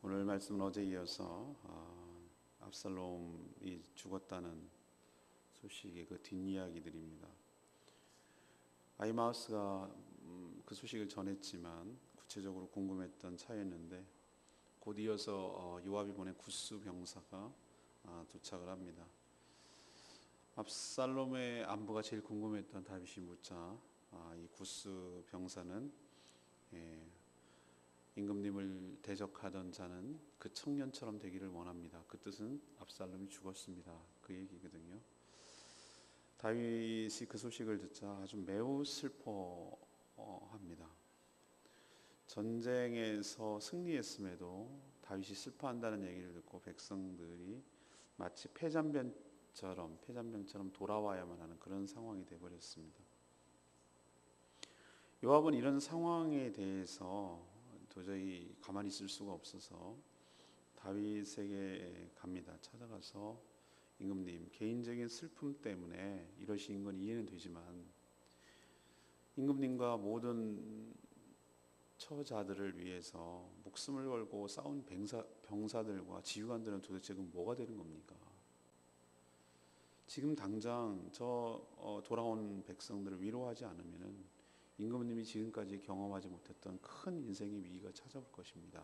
오늘 말씀은 어제 이어서 압살롬이 죽었다는 소식의 그 뒷이야기들입니다. 아히마아스가 그 소식을 전했지만 구체적으로 궁금했던 차였는데 곧 이어서 요압이 보낸 구스 병사가 도착을 합니다. 압살롬의 안부가 제일 궁금했던 다윗이 묻자 이 구스 병사는 임금님을 대적하던 자는 그 청년처럼 되기를 원합니다. 그 뜻은 압살롬이 죽었습니다. 그 얘기거든요. 다윗이 그 소식을 듣자 아주 매우 슬퍼합니다. 전쟁에서 승리했음에도 다윗이 슬퍼한다는 얘기를 듣고 백성들이 마치 폐잔병처럼 돌아와야만 하는 그런 상황이 되어버렸습니다. 요압은 이런 상황에 대해서 도저히 가만히 있을 수가 없어서 다윗에게 갑니다. 찾아가서 임금님, 개인적인 슬픔 때문에 이러신 건 이해는 되지만 임금님과 모든 처자들을 위해서 목숨을 걸고 싸운 병사들과 지휘관들은 도대체 그럼 뭐가 되는 겁니까? 지금 당장 돌아온 백성들을 위로하지 않으면 임금님이 지금까지 경험하지 못했던 큰 인생의 위기가 찾아올 것입니다.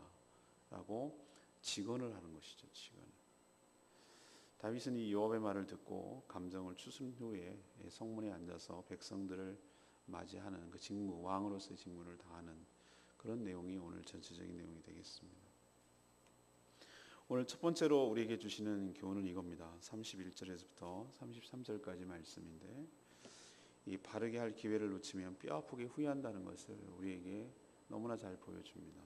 라고 직언을 하는 것이죠. 직언을. 다윗은 이 요압의 말을 듣고 감정을 추스른 후에 성문에 앉아서 백성들을 맞이하는 그 직무, 왕으로서의 직무를 다하는 그런 내용이 오늘 전체적인 내용이 되겠습니다. 오늘 첫 번째로 우리에게 주시는 교훈은 이겁니다. 31절에서부터 33절까지 말씀인데 이 바르게 할 기회를 놓치면 뼈아프게 후회한다는 것을 우리에게 너무나 잘 보여줍니다.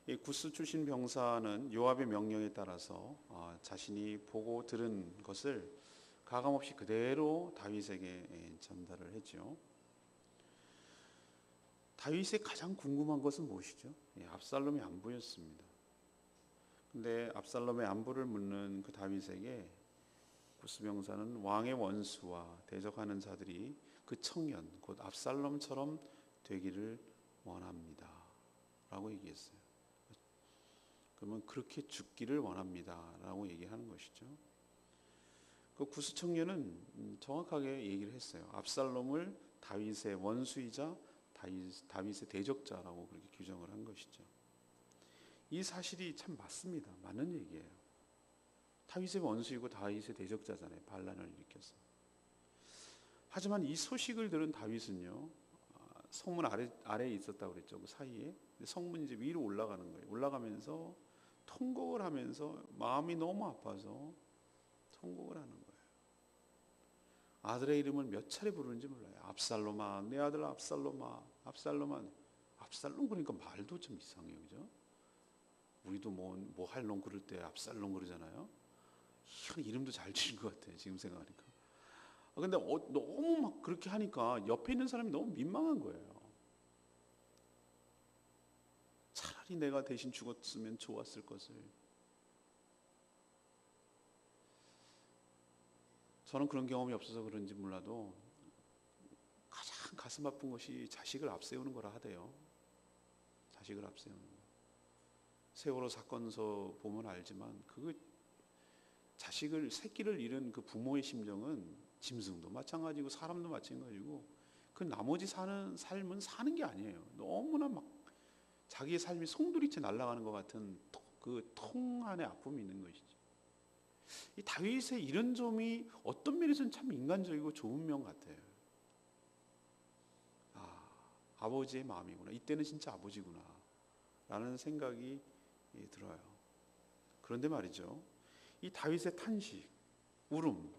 이 구스 출신 병사는 요압의 명령에 따라서 자신이 보고 들은 것을 가감없이 그대로 다윗에게 전달을 했죠. 다윗의 가장 궁금한 것은 무엇이죠? 압살롬의 안부였습니다. 근데 압살롬의 안부를 묻는 그 다윗에게 구스 병사는 왕의 원수와 대적하는 자들이 그 청년 곧 압살롬처럼 되기를 원합니다 라고 얘기했어요. 그러면 그렇게 죽기를 원합니다 라고 얘기하는 것이죠. 그 구스 청년은 정확하게 얘기를 했어요. 압살롬을 다윗의 원수이자 다윗의 대적자라고 그렇게 규정을 한 것이죠. 이 사실이 참 맞습니다. 맞는 얘기예요. 다윗의 원수이고 다윗의 대적자잖아요. 반란을 일으켜서. 하지만 이 소식을 들은 다윗은요, 성문 아래에 있었다고 그랬죠. 그 사이에. 성문이 이제 위로 올라가는 거예요. 올라가면서 통곡을 하면서 마음이 너무 아파서 통곡을 하는 거예요. 아들의 이름을 몇 차례 부르는지 몰라요. 압살롬아, 내 아들 압살롬아, 압살롬아. 압살롬 그러니까 말도 좀 이상해요, 그죠? 우리도 뭐 할 놈 그럴 때 압살롬 그러잖아요. 이름도 잘 지은 것 같아요. 지금 생각하니까. 근데 너무 막 그렇게 하니까 옆에 있는 사람이 너무 민망한 거예요. 차라리 내가 대신 죽었으면 좋았을 것을. 저는 그런 경험이 없어서 그런지 몰라도 가장 가슴 아픈 것이 자식을 앞세우는 거라 하대요. 자식을 앞세우는 거. 세월호 사건서 보면 알지만 새끼를 잃은 그 부모의 심정은 짐승도 마찬가지고 사람도 마찬가지고 그 나머지 사는 삶은 사는 게 아니에요. 너무나 막 자기의 삶이 송두리째 날아가는 것 같은 그 통 안에 아픔이 있는 것이죠. 이 다윗의 이런 점이 어떤 면에서는 참 인간적이고 좋은 면 같아요. 아버지의 마음이구나. 이때는 진짜 아버지구나 라는 생각이 들어요. 그런데 말이죠, 이 다윗의 탄식, 울음,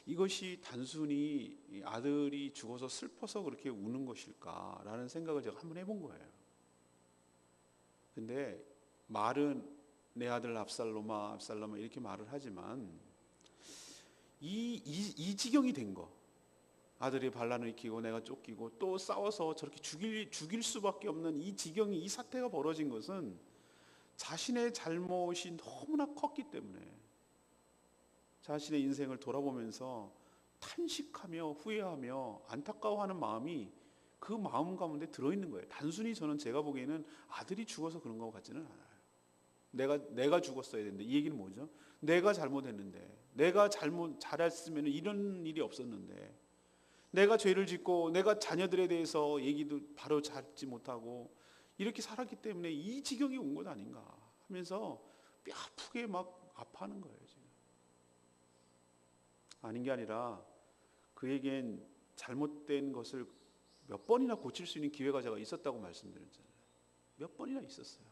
이것이 단순히 아들이 죽어서 슬퍼서 그렇게 우는 것일까라는 생각을 제가 한번 해본 거예요. 근데 말은 내 아들 압살롬아, 압살롬아 이렇게 말을 하지만 이 지경이 된 거, 아들이 반란을 일으키고 내가 쫓기고 또 싸워서 저렇게 죽일 수밖에 없는 이 지경이, 이 사태가 벌어진 것은 자신의 잘못이 너무나 컸기 때문에 자신의 인생을 돌아보면서 탄식하며 후회하며 안타까워하는 마음이 그 마음 가운데 들어있는 거예요. 단순히 제가 보기에는 아들이 죽어서 그런 것 같지는 않아요. 내가 죽었어야 되는데, 이 얘기는 뭐죠? 내가 잘못했는데, 내가 잘했으면 이런 일이 없었는데, 내가 죄를 짓고 내가 자녀들에 대해서 얘기도 바로 잡지 못하고 이렇게 살았기 때문에 이 지경이 온 것 아닌가 하면서 뼈 아프게 막 아파하는 거예요, 지금. 아닌 게 아니라 그에겐 잘못된 것을 몇 번이나 고칠 수 있는 기회가 제가 있었다고 말씀드렸잖아요. 몇 번이나 있었어요.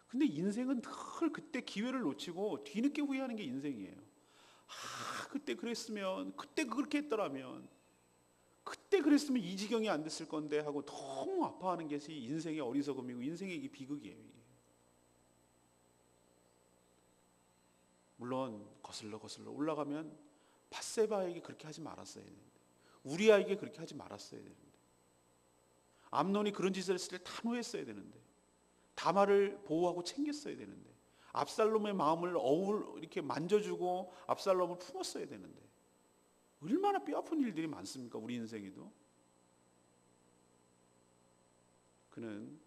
근데 인생은 늘 그때 기회를 놓치고 뒤늦게 후회하는 게 인생이에요. 그때 그랬으면, 그때 그렇게 했더라면, 그때 그랬으면 이 지경이 안 됐을 건데 하고 너무 아파하는 것이 인생의 어리석음이고 인생의 비극이에요. 이게. 물론 거슬러 올라가면 밧세바에게 그렇게 하지 말았어야 되는데, 우리아에게 그렇게 하지 말았어야 되는데, 암논이 그런 짓을 했을 때 단호했어야 되는데, 다말을 보호하고 챙겼어야 되는데, 압살롬의 마음을 이렇게 만져주고 압살롬을 품었어야 되는데, 얼마나 뼈아픈 일들이 많습니까, 우리 인생에도. 그는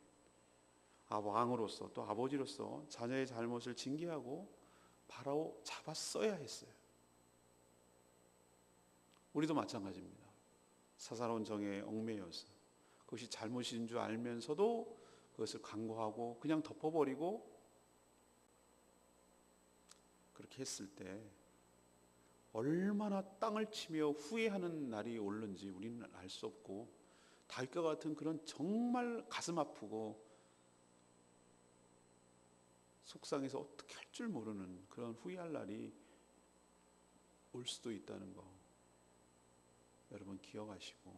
왕으로서 또 아버지로서 자녀의 잘못을 징계하고 바로 잡았어야 했어요. 우리도 마찬가지입니다. 사사로운 정에 얽매여서 그것이 잘못인 줄 알면서도 그것을 간과하고 그냥 덮어버리고 그렇게 했을 때 얼마나 땅을 치며 후회하는 날이 오는지 우리는 알 수 없고, 다윗과 같은 그런 정말 가슴 아프고 속상해서 어떻게 할 줄 모르는 그런 후회할 날이 올 수도 있다는 거 여러분 기억하시고,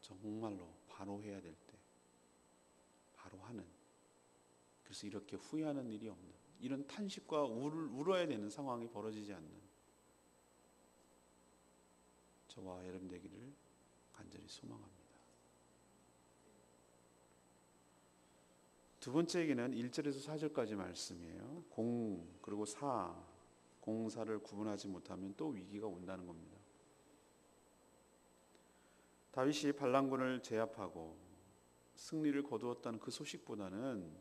정말로 바로 해야 될 때 바로 하는, 그래서 이렇게 후회하는 일이 없는, 이런 탄식과 울어야 되는 상황이 벌어지지 않는 저와 여러분 되기를 간절히 소망합니다. 두 번째 얘기는 1절에서 4절까지 말씀이에요. 그리고 공사를 구분하지 못하면 또 위기가 온다는 겁니다. 다윗이 반란군을 제압하고 승리를 거두었다는 그 소식보다는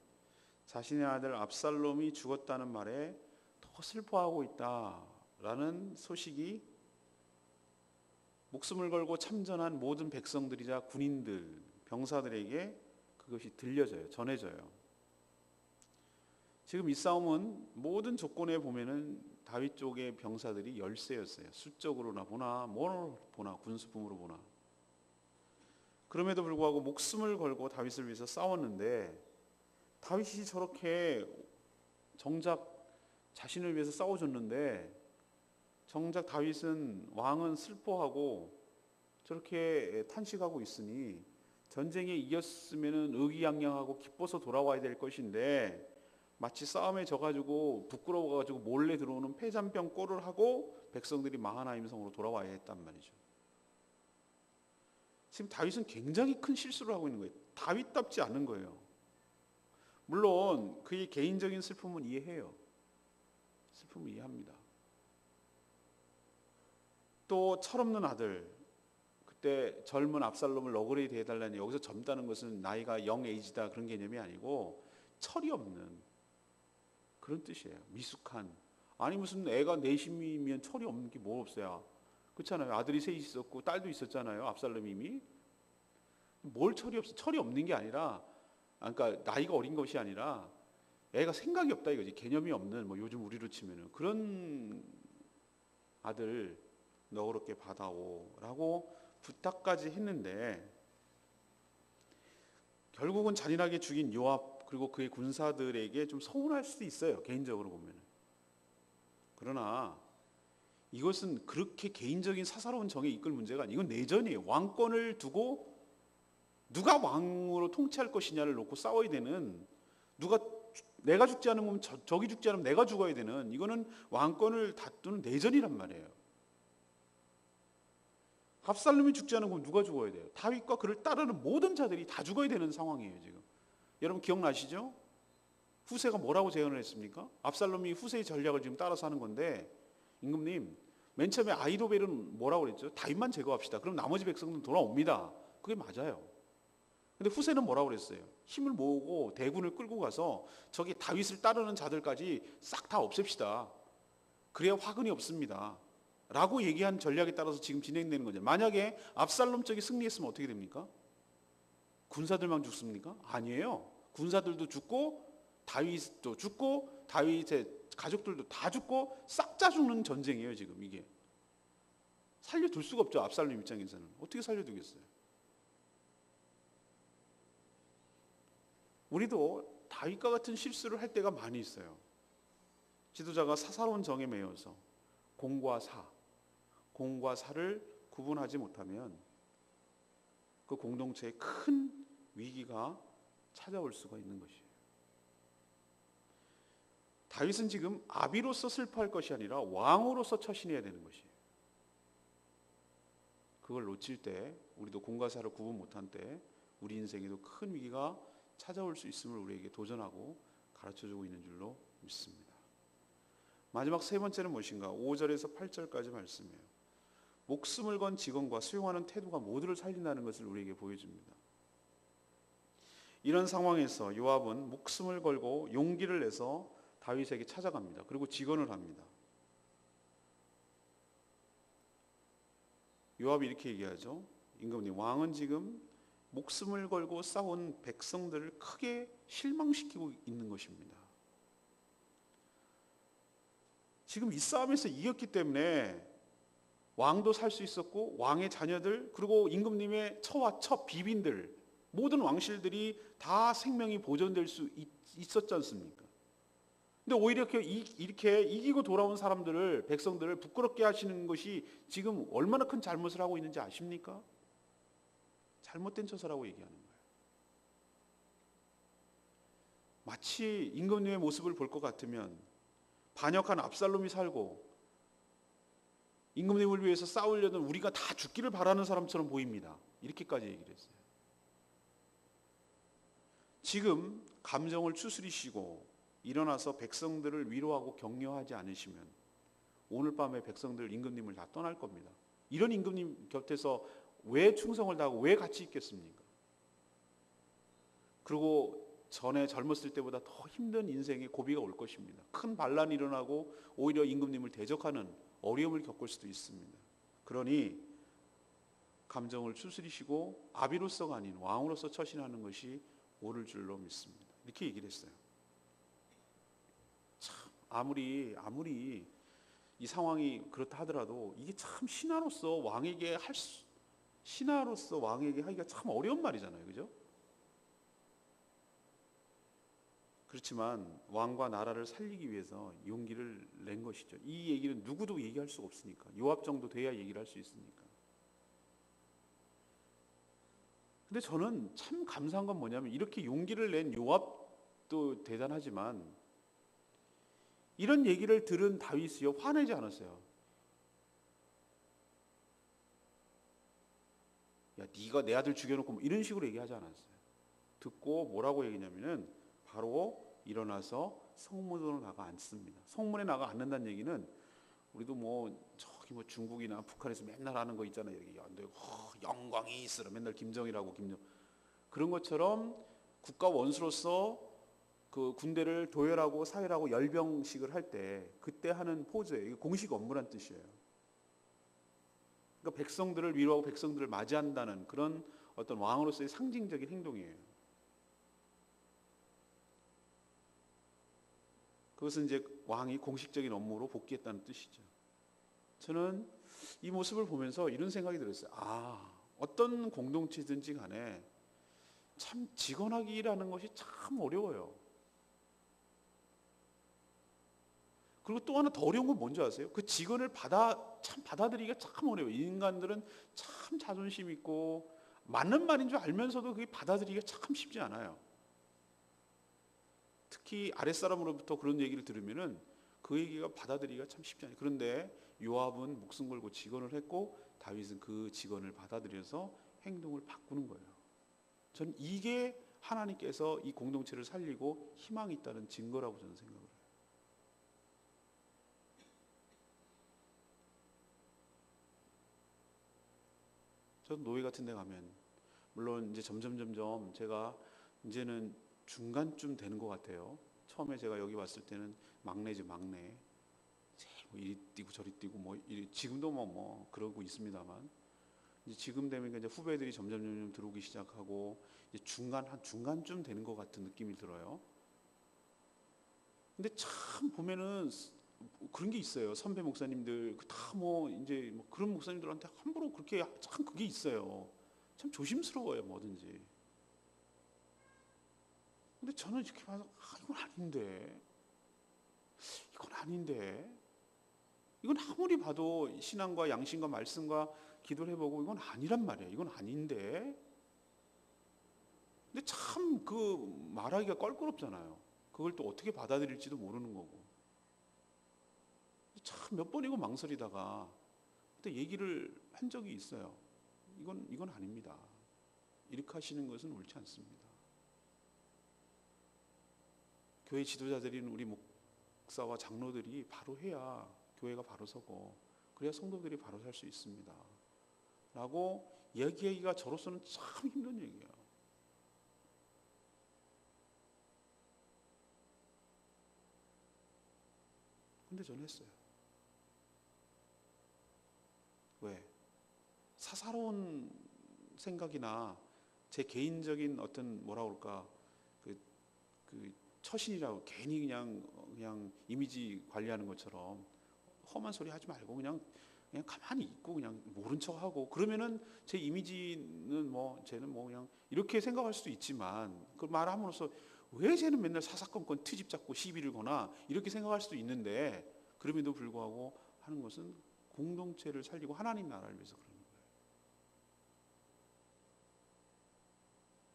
자신의 아들 압살롬이 죽었다는 말에 더 슬퍼하고 있다라는 소식이 목숨을 걸고 참전한 모든 백성들이자 군인들, 병사들에게 그것이 들려져요. 전해져요. 지금 이 싸움은 모든 조건에 보면은 다윗 쪽의 병사들이 열세였어요. 수적으로나 보나 뭘 보나 군수품으로 보나. 그럼에도 불구하고 목숨을 걸고 다윗을 위해서 싸웠는데, 다윗이 저렇게 정작 자신을 위해서 싸워줬는데 정작 왕은 슬퍼하고 저렇게 탄식하고 있으니 전쟁에 이겼으면 의기양양하고 기뻐서 돌아와야 될 것인데, 마치 싸움에 져가지고 부끄러워가지고 몰래 들어오는 패잔병 꼴을 하고 백성들이 마하나임 성으로 돌아와야 했단 말이죠. 지금 다윗은 굉장히 큰 실수를 하고 있는 거예요. 다윗답지 않은 거예요. 물론 그의 개인적인 슬픔은 이해해요. 슬픔을 이해합니다. 또 철없는 아들, 그때 젊은 압살롬을 너그레이드 해달라니, 여기서 젊다는 것은 나이가 영 에이지다 그런 개념이 아니고 철이 없는 그런 뜻이에요. 미숙한. 아니 무슨 애가 내심이면 철이 없는 게 뭐 없어요. 그렇잖아요. 아들이 셋 있었고 딸도 있었잖아요. 압살롬이 이미. 뭘 철이 없어? 철이 없는 게 아니라, 그러니까 나이가 어린 것이 아니라 애가 생각이 없다 이거지. 개념이 없는, 뭐 요즘 우리로 치면은 그런 아들 너그럽게 받아오라고 부탁까지 했는데, 결국은 잔인하게 죽인 요압 그리고 그의 군사들에게 좀 서운할 수도 있어요, 개인적으로 보면. 그러나 이것은 그렇게 개인적인 사사로운 정에 이끌 문제가 아니에요. 이건 내전이에요. 왕권을 두고 누가 왕으로 통치할 것이냐를 놓고 싸워야 되는, 내가 죽지 않으면 저기 죽지 않으면 내가 죽어야 되는, 이거는 왕권을 다투는 내전이란 말이에요. 압살롬이 죽지 않으면 누가 죽어야 돼요? 다윗과 그를 따르는 모든 자들이 다 죽어야 되는 상황이에요, 지금. 여러분 기억나시죠? 후세가 뭐라고 제안을 했습니까? 압살롬이 후세의 전략을 지금 따라서 하는 건데, 임금님, 맨 처음에 아히도벨은 뭐라고 그랬죠? 다윗만 제거합시다. 그럼 나머지 백성들은 돌아옵니다. 그게 맞아요. 근데 후세는 뭐라고 그랬어요? 힘을 모으고 대군을 끌고 가서 저기 다윗을 따르는 자들까지 싹 다 없앱시다. 그래야 화근이 없습니다. 라고 얘기한 전략에 따라서 지금 진행되는 거죠. 만약에 압살롬 쪽이 승리했으면 어떻게 됩니까? 군사들만 죽습니까? 아니에요. 군사들도 죽고 다윗도 죽고 다윗의 가족들도 다 죽고 싹 다 죽는 전쟁이에요. 지금 이게. 살려둘 수가 없죠. 압살롬 입장에서는. 어떻게 살려두겠어요? 우리도 다윗과 같은 실수를 할 때가 많이 있어요. 지도자가 사사로운 정에 매여서 공과 사를 구분하지 못하면 그 공동체에 큰 위기가 찾아올 수가 있는 것이에요. 다윗은 지금 아비로서 슬퍼할 것이 아니라 왕으로서 처신해야 되는 것이에요. 그걸 놓칠 때, 우리도 공과 사를 구분 못한 때 우리 인생에도 큰 위기가 찾아올 수 있음을 우리에게 도전하고 가르쳐주고 있는 줄로 믿습니다. 마지막 세 번째는 무엇인가? 5절에서 8절까지 말씀이에요. 목숨을 건 직원과 수용하는 태도가 모두를 살린다는 것을 우리에게 보여줍니다. 이런 상황에서 요압은 목숨을 걸고 용기를 내서 다윗에게 찾아갑니다. 그리고 직언을 합니다. 요압이 이렇게 얘기하죠. 임금님, 왕은 지금 목숨을 걸고 싸운 백성들을 크게 실망시키고 있는 것입니다. 지금 이 싸움에서 이겼기 때문에 왕도 살 수 있었고 왕의 자녀들 그리고 임금님의 처와 처 비빈들 모든 왕실들이 다 생명이 보존될 수 있었지 않습니까? 근데 오히려 이렇게 이기고 돌아온 사람들을 백성들을 부끄럽게 하시는 것이 지금 얼마나 큰 잘못을 하고 있는지 아십니까? 잘못된 처사라고 얘기하는 거예요. 마치 임금님의 모습을 볼 것 같으면 반역한 압살롬이 살고 임금님을 위해서 싸우려던 우리가 다 죽기를 바라는 사람처럼 보입니다. 이렇게까지 얘기를 했어요. 지금 감정을 추스리시고 일어나서 백성들을 위로하고 격려하지 않으시면 오늘 밤에 백성들 임금님을 다 떠날 겁니다. 이런 임금님 곁에서 왜 충성을 다하고 왜 같이 있겠습니까? 그리고 전에 젊었을 때보다 더 힘든 인생의 고비가 올 것입니다. 큰 반란이 일어나고 오히려 임금님을 대적하는 어려움을 겪을 수도 있습니다. 그러니 감정을 추스리시고 아비로서가 아닌 왕으로서 처신하는 것이 옳을 줄로 믿습니다. 이렇게 얘기를 했어요. 참 아무리 이 상황이 그렇다 하더라도 이게 참 신하로서 왕에게 하기가 참 어려운 말이잖아요. 그죠? 그렇지만 왕과 나라를 살리기 위해서 용기를 낸 것이죠. 이 얘기는 누구도 얘기할 수가 없으니까. 요압 정도 돼야 얘기를 할 수 있으니까. 근데 저는 참 감사한 건 뭐냐면 이렇게 용기를 낸 요압도 대단하지만 이런 얘기를 들은 다윗이요 화내지 않았어요. 야, 네가 내 아들 죽여놓고 뭐 이런 식으로 얘기하지 않았어요. 듣고 뭐라고 얘기냐면은 바로 일어나서 성문으로 나가 앉습니다. 성문에 나가 앉는다는 얘기는 우리도 저기 중국이나 북한에서 맨날 하는 거 있잖아요. 여기 영광이 있으라 맨날 김정이라고 그런 것처럼 국가 원수로서 그 군대를 도열하고 사열하고 열병식을 할 때 그때 하는 포즈예요. 이게 공식 업무란 뜻이에요. 그러니까 백성들을 위로하고 백성들을 맞이한다는 그런 어떤 왕으로서의 상징적인 행동이에요. 그것은 이제 왕이 공식적인 업무로 복귀했다는 뜻이죠. 저는 이 모습을 보면서 이런 생각이 들었어요. 어떤 공동체든지 간에 참 직언하기라는 것이 참 어려워요. 그리고 또 하나 더 어려운 건 뭔지 아세요? 그 직언을 받아들이기가 참 어려워요. 인간들은 참 자존심 있고 맞는 말인 줄 알면서도 그게 받아들이기가 참 쉽지 않아요. 특히 아랫사람으로부터 그런 얘기를 들으면은 그 얘기가 받아들이기가 참 쉽지 않아요. 그런데 요압은 목숨 걸고 직언을 했고 다윗은 그 직언을 받아들여서 행동을 바꾸는 거예요. 저는 이게 하나님께서 이 공동체를 살리고 희망이 있다는 증거라고 저는 생각을 해요. 저는 노예 같은 데 가면 물론 이제 점점 제가 이제는 중간쯤 되는 것 같아요. 처음에 제가 여기 왔을 때는 막내지 막내. 뭐 이리 뛰고 저리 뛰고 뭐 지금도 뭐 그러고 있습니다만, 이제 지금 되면 이제 후배들이 점점 들어오기 시작하고 이제 중간쯤 되는 것 같은 느낌이 들어요. 근데 참 보면은 그런 게 있어요. 선배 목사님들 다 뭐 이제 뭐 그런 목사님들한테 함부로 그렇게 참 그게 있어요. 참 조심스러워요, 뭐든지. 근데 저는 이렇게 봐서 이건 아닌데 이건 아무리 봐도 신앙과 양심과 말씀과 기도를 해보고 이건 아니란 말이에요. 이건 아닌데. 근데 참 그 말하기가 껄끄럽잖아요. 그걸 또 어떻게 받아들일지도 모르는 거고. 참 몇 번이고 망설이다가 그때 얘기를 한 적이 있어요. 이건 아닙니다. 이렇게 하시는 것은 옳지 않습니다. 교회 지도자들인 우리 목사와 장로들이 바로 해야 교회가 바로 서고, 그래야 성도들이 바로 살 수 있습니다. 라고 얘기하기가 저로서는 참 힘든 얘기예요. 근데 저는 했어요. 왜? 사사로운 생각이나 제 개인적인 어떤 뭐라 그럴까 그 처신이라고 괜히 그냥 이미지 관리하는 것처럼 험한 소리 하지 말고 그냥 가만히 있고 그냥 모른 척하고 그러면은 제 이미지는 뭐 쟤는 뭐 그냥 이렇게 생각할 수도 있지만, 그 말함으로써 왜 쟤는 맨날 사사건건 트집 잡고 시비를 거나 이렇게 생각할 수도 있는데, 그럼에도 불구하고 하는 것은 공동체를 살리고 하나님 나라를 위해서 그러는 거예요.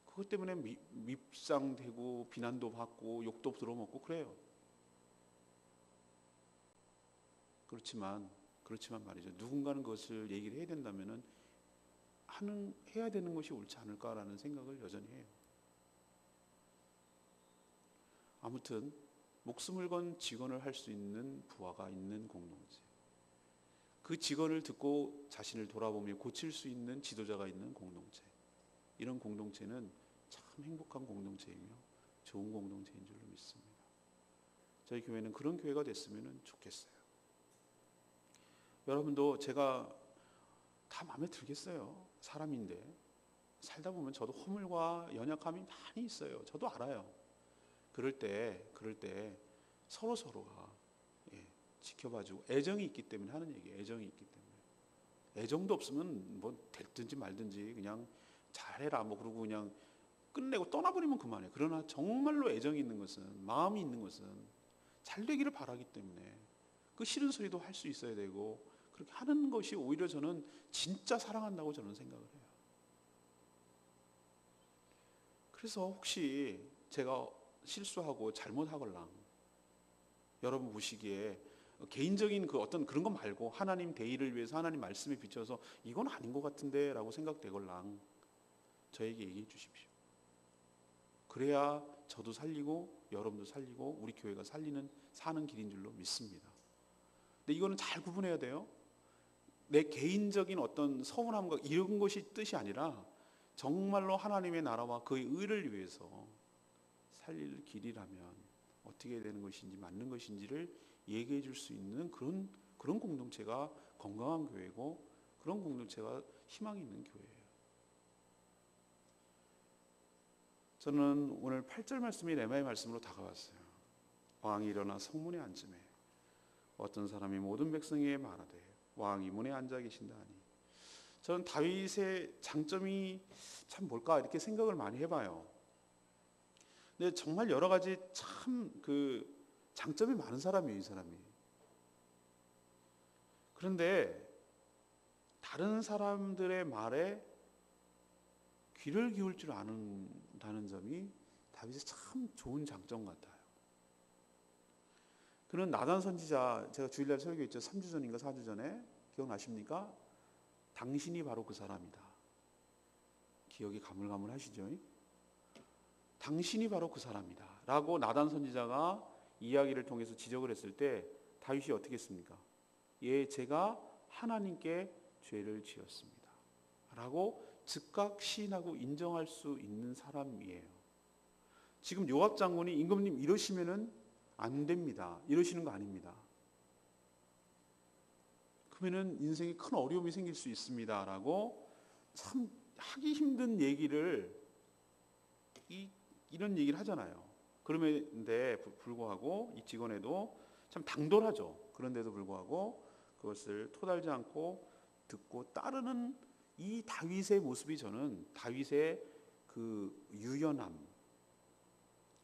그것 때문에 밉상되고 비난도 받고 욕도 들어먹고 그래요. 그렇지만 말이죠. 누군가는 그것을 얘기를 해야 된다면은 해야 되는 것이 옳지 않을까라는 생각을 여전히 해요. 아무튼 목숨을 건 직언을 할 수 있는 부하가 있는 공동체, 그 직언을 듣고 자신을 돌아보며 고칠 수 있는 지도자가 있는 공동체, 이런 공동체는 참 행복한 공동체이며 좋은 공동체인 줄로 믿습니다. 저희 교회는 그런 교회가 됐으면 좋겠어요. 여러분도 제가 다 마음에 들겠어요. 사람인데 살다 보면 저도 허물과 연약함이 많이 있어요. 저도 알아요. 그럴 때 서로가 지켜봐주고 애정이 있기 때문에 하는 얘기예요. 애정이 있기 때문에. 애정도 없으면 뭐 됐든지 말든지 그냥 잘해라 뭐 그러고 그냥 끝내고 떠나버리면 그만해. 그러나 정말로 애정이 있는 것은, 마음이 있는 것은 잘 되기를 바라기 때문에 그 싫은 소리도 할 수 있어야 되고, 그렇게 하는 것이 오히려 저는 진짜 사랑한다고 저는 생각을 해요. 그래서 혹시 제가 실수하고 잘못하걸랑 여러분 보시기에 개인적인 그 어떤 그런 거 말고 하나님 대의를 위해서 하나님 말씀에 비춰서 이건 아닌 것 같은데 라고 생각되걸랑 저에게 얘기해 주십시오. 그래야 저도 살리고 여러분도 살리고 우리 교회가 사는 길인 줄로 믿습니다. 근데 이거는 잘 구분해야 돼요. 내 개인적인 어떤 서운함과 이런 것이 뜻이 아니라 정말로 하나님의 나라와 그의 의를 위해서 살릴 길이라면 어떻게 되는 것인지 맞는 것인지를 얘기해 줄 수 있는 그런 공동체가 건강한 교회고, 그런 공동체가 희망이 있는 교회예요. 저는 오늘 8절 말씀이 레마의 말씀으로 다가왔어요. 왕이 일어나 성문에 앉으매 어떤 사람이 모든 백성에게 말하되 왕이 문에 앉아 계신다 하니, 저는 다윗의 장점이 참 뭘까 이렇게 생각을 많이 해봐요. 근데 정말 여러 가지 참 그 장점이 많은 사람이에요, 이 사람이. 그런데 다른 사람들의 말에 귀를 기울 줄 아는다는 점이 다윗의 참 좋은 장점 같아요. 그는 나단 선지자, 제가 주일날 설교했죠. 3주 전인가 4주 전에. 기억나십니까? 당신이 바로 그 사람이다. 기억이 가물가물하시죠? 당신이 바로 그 사람이다 라고 나단 선지자가 이야기를 통해서 지적을 했을 때 다윗이 어떻게 했습니까? 예, 제가 하나님께 죄를 지었습니다 라고 즉각 시인하고 인정할 수 있는 사람이에요. 지금 요압 장군이 임금님 이러시면은 안 됩니다, 이러시는 거 아닙니다. 그러면은 인생에 큰 어려움이 생길 수 있습니다라고 참 하기 힘든 얘기를 이런 얘기를 하잖아요. 그런데 불구하고 이 직원에도 참 당돌하죠. 그런데도 불구하고 그것을 토달지 않고 듣고 따르는 이 다윗의 모습이 저는 다윗의 그 유연함,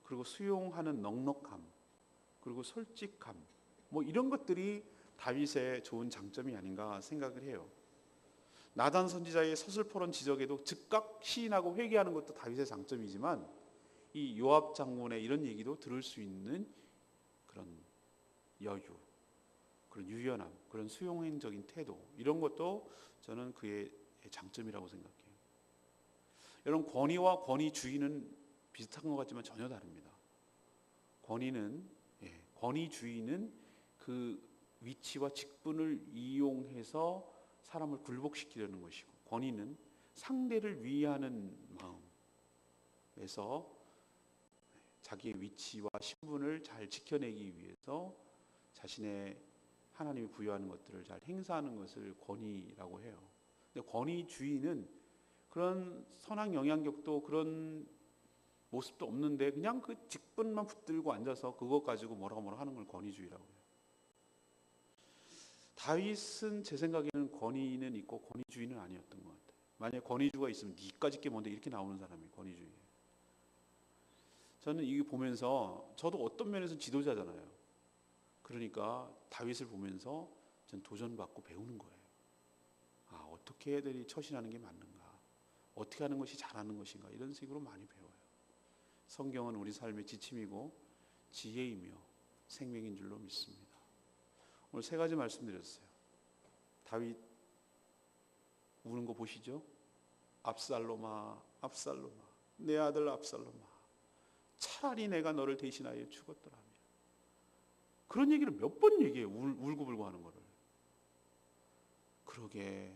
그리고 수용하는 넉넉함, 그리고 솔직함, 뭐 이런 것들이 다윗의 좋은 장점이 아닌가 생각을 해요. 나단 선지자의 서슬퍼런 지적에도 즉각 시인하고 회개하는 것도 다윗의 장점이지만 이 요압 장군의 이런 얘기도 들을 수 있는 그런 여유, 그런 유연함, 그런 수용적인 태도, 이런 것도 저는 그의 장점이라고 생각해요. 여러분, 권위와 권위주의는 비슷한 것 같지만 전혀 다릅니다. 권위주의는 그 위치와 직분을 이용해서 사람을 굴복시키려는 것이고, 권위는 상대를 위하는 마음에서 자기의 위치와 신분을 잘 지켜내기 위해서 자신의 하나님이 부여하는 것들을 잘 행사하는 것을 권위라고 해요. 근데 권위주의는 그런 선한 영향력도 그런 모습도 없는데 그냥 그 직분만 붙들고 앉아서 그것 가지고 뭐라 하는 걸 권위주의라고 해요. 다윗은 제 생각에는 권위는 있고 권위주의는 아니었던 것 같아요. 만약에 권위주의가 있으면 니까짓 게 뭔데 이렇게 나오는 사람이 권위주의예요. 저는 이거 보면서 저도 어떤 면에서 지도자잖아요. 그러니까 다윗을 보면서 전 도전받고 배우는 거예요. 어떻게 애들이 처신하는 게 맞는가, 어떻게 하는 것이 잘하는 것인가, 이런 식으로 많이 배워요. 성경은 우리 삶의 지침이고 지혜이며 생명인 줄로 믿습니다. 오늘 세 가지 말씀드렸어요. 다윗 우는 거 보시죠? 압살롬아, 압살롬아, 내 아들 압살롬아, 차라리 내가 너를 대신하여 죽었더라면. 그런 얘기를 몇 번 얘기해요. 울고불고 하는 거를. 그러게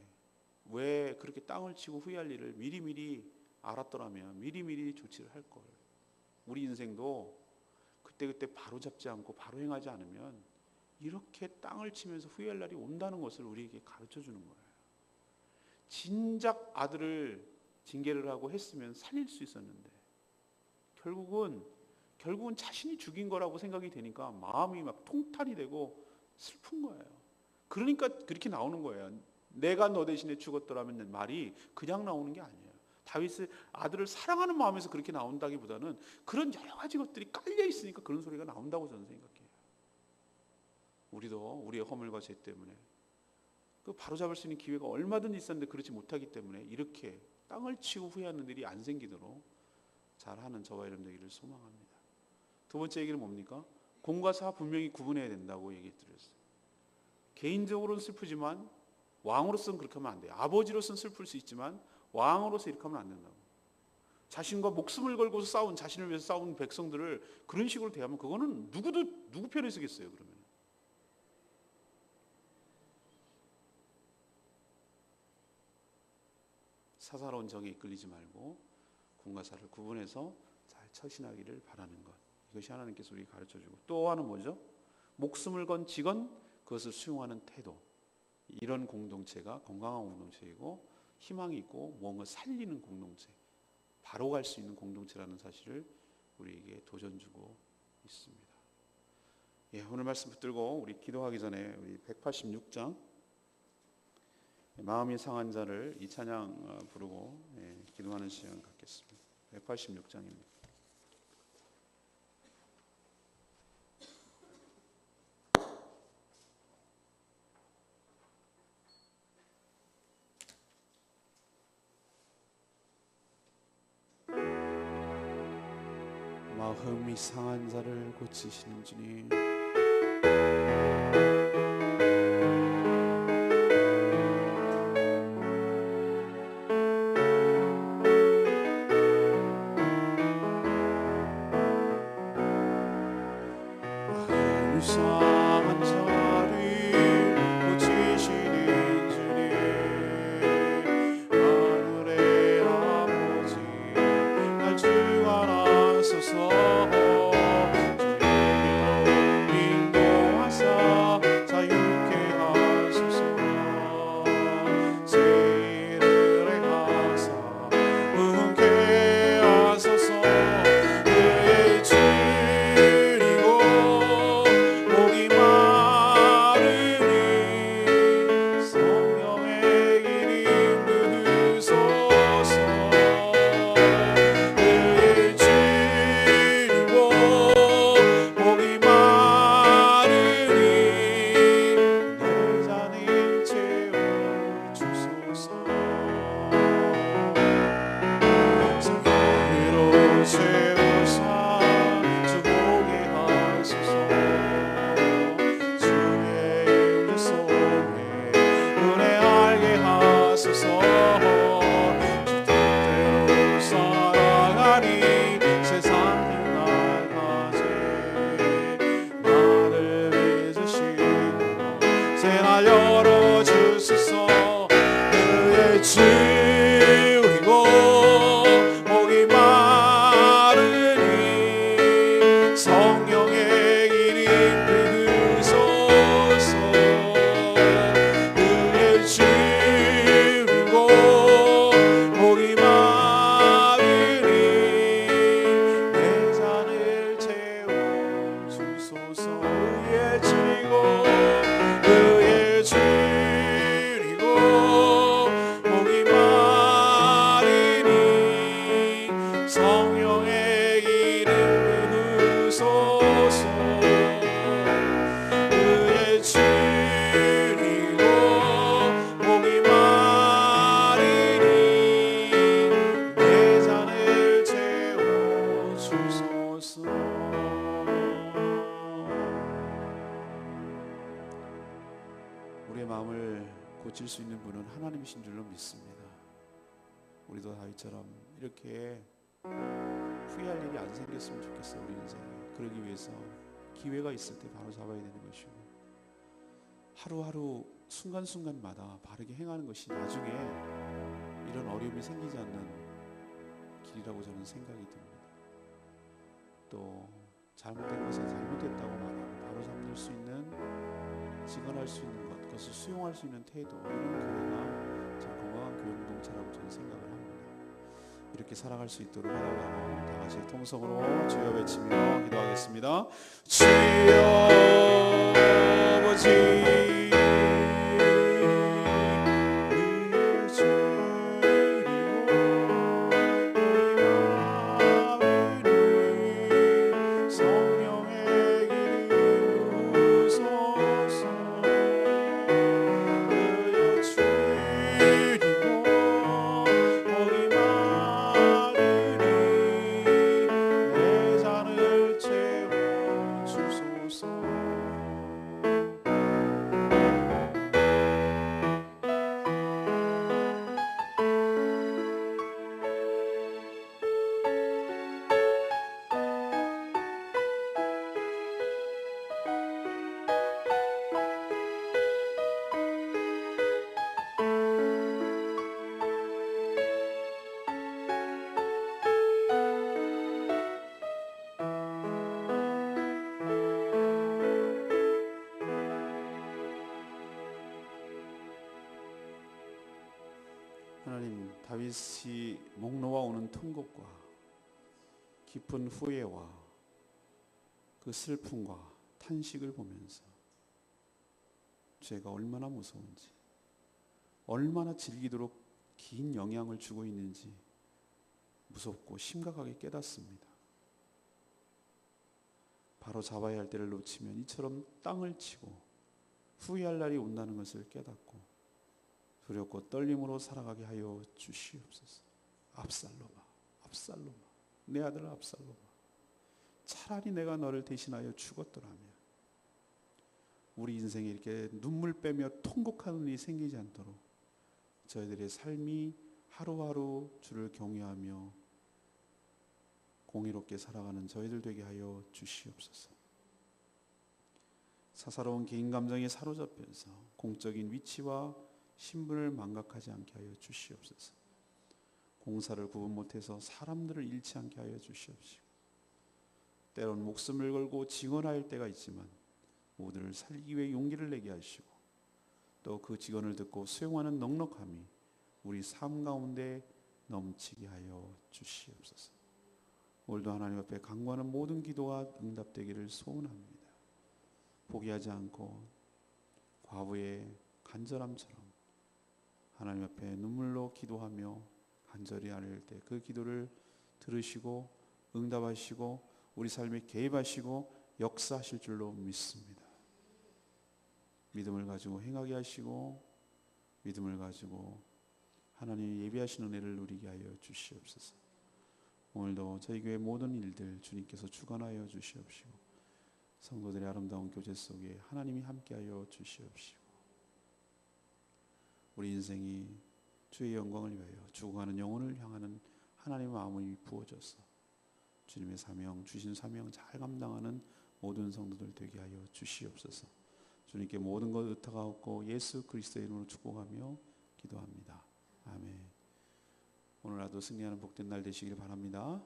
왜 그렇게 땅을 치고 후회할 일을 미리미리 알았더라면 미리미리 조치를 할 걸. 우리 인생도 그때그때 바로 잡지 않고 바로 행하지 않으면 이렇게 땅을 치면서 후회할 날이 온다는 것을 우리에게 가르쳐 주는 거예요. 진작 아들을 징계를 하고 했으면 살릴 수 있었는데 결국은 자신이 죽인 거라고 생각이 되니까 마음이 막 통탄이 되고 슬픈 거예요. 그러니까 그렇게 나오는 거예요. 내가 너 대신에 죽었더라면 말이 그냥 나오는 게 아니에요. 다윗의 아들을 사랑하는 마음에서 그렇게 나온다기보다는 그런 여러 가지 것들이 깔려 있으니까 그런 소리가 나온다고 저는 생각해요. 우리도 우리의 허물과 죄 때문에 그 바로잡을 수 있는 기회가 얼마든지 있었는데 그렇지 못하기 때문에 이렇게 땅을 치고 후회하는 일이 안 생기도록 잘하는 저와 여러분 되기를 소망합니다. 두 번째 얘기는 뭡니까? 공과 사 분명히 구분해야 된다고 얘기드렸어요. 개인적으로는 슬프지만 왕으로서는 그렇게 하면 안 돼요. 아버지로서는 슬플 수 있지만 왕으로서 이렇게 하면 안 된다고. 자신과 목숨을 걸고서 싸운, 자신을 위해서 싸운 백성들을 그런 식으로 대하면 그거는 누구 편에 서겠어요. 그러면 사사로운 정에 이끌리지 말고 공과 사를 구분해서 잘 처신하기를 바라는 것, 이것이 하나님께서 우리에게 가르쳐주고, 또 하나는 뭐죠? 목숨을 건 직원, 그것을 수용하는 태도. 이런 공동체가 건강한 공동체이고 희망이 있고 무언가 살리는 공동체, 바로 갈 수 있는 공동체라는 사실을 우리에게 도전 주고 있습니다. 오늘 말씀 붙들고 우리 기도하기 전에 우리 186장 마음이 상한 자를 이 찬양 부르고 기도하는 시간 갖겠습니다. 186장입니다. 마음이 상한 자를 고치시는 주님, 마음이 상한 자를 고치시는 주님, 하늘의 열어주소서. 그의 주리고 목이 마르니 성령의 기름 부으소서. 그의 주리고 목이 마르니 내 잔을 채워주소서. 그의 주리고 그의 주리고 목이 마르니 성령의 기름 부으소서. 그의 주리고 목이 마르니 내 잔을 채워주소서. 우리의 마음을 고칠 수 있는 분은 하나님이신 줄로 믿습니다. 우리도 다윗처럼 이렇게 후회할 일이 안 생겼으면 좋겠어요. 우리 인생에. 그러기 위해서 기회가 있을 때 바로 잡아야 되는 것이고, 하루하루 순간순간마다 바르게 행하는 것이 나중에 이런 어려움이 생기지 않는 길이라고 저는 생각이 듭니다. 또 잘못된 것에 잘못됐다고 말하고 바로 잡을 수 있는, 직언할 수 있는 것, 그것을 수용할 수 있는 태도, 이런 교회가 참 건강한 교회 공동체라고 저는 생각을 합니다. 이렇게 살아갈 수 있도록 하나님과 다 같이 통성으로 주여 외치며 기도하겠습니다. 주여 아버지, 하나님, 다윗이 목 놓아 오는 통곡과 깊은 후회와 그 슬픔과 탄식을 보면서 죄가 얼마나 무서운지, 얼마나 즐기도록 긴 영향을 주고 있는지 무섭고 심각하게 깨닫습니다. 바로 잡아야 할 때를 놓치면 이처럼 땅을 치고 후회할 날이 온다는 것을 깨닫고 두렵고 떨림으로 살아가게 하여 주시옵소서. 압살롬아, 압살롬아, 내 아들 압살롬아, 차라리 내가 너를 대신하여 죽었더라면. 우리 인생에 이렇게 눈물 빼며 통곡하는 일이 생기지 않도록 저희들의 삶이 하루하루 주를 경외하며 공의롭게 살아가는 저희들 되게 하여 주시옵소서. 사사로운 개인 감정에 사로잡혀서 공적인 위치와 신분을 망각하지 않게 하여 주시옵소서. 공사를 구분 못해서 사람들을 잃지 않게 하여 주시옵시고, 때론 목숨을 걸고 직언할 때가 있지만 모두를 살기 위해 용기를 내게 하시고, 또 그 직언을 듣고 수용하는 넉넉함이 우리 삶 가운데 넘치게 하여 주시옵소서. 오늘도 하나님 앞에 간구하는 모든 기도가 응답되기를 소원합니다. 포기하지 않고 과부의 간절함처럼 하나님 앞에 눈물로 기도하며 간절히 아뢰을 때 그 기도를 들으시고 응답하시고 우리 삶에 개입하시고 역사하실 줄로 믿습니다. 믿음을 가지고 행하게 하시고 믿음을 가지고 하나님이 예비하신 은혜를 누리게 하여 주시옵소서. 오늘도 저희 교회 모든 일들 주님께서 주관하여 주시옵시고, 성도들의 아름다운 교제 속에 하나님이 함께하여 주시옵시고, 우리 인생이 주의 영광을 위하여 죽어가는 영혼을 향하는 하나님의 마음이 부어져서 주님의 사명, 주신 사명 잘 감당하는 모든 성도들 되게 하여 주시옵소서. 주님께 모든 것 의탁하고 예수 그리스도의 이름으로 축복하며 기도합니다. 아멘. 오늘 하루 승리하는 복된 날 되시길 바랍니다.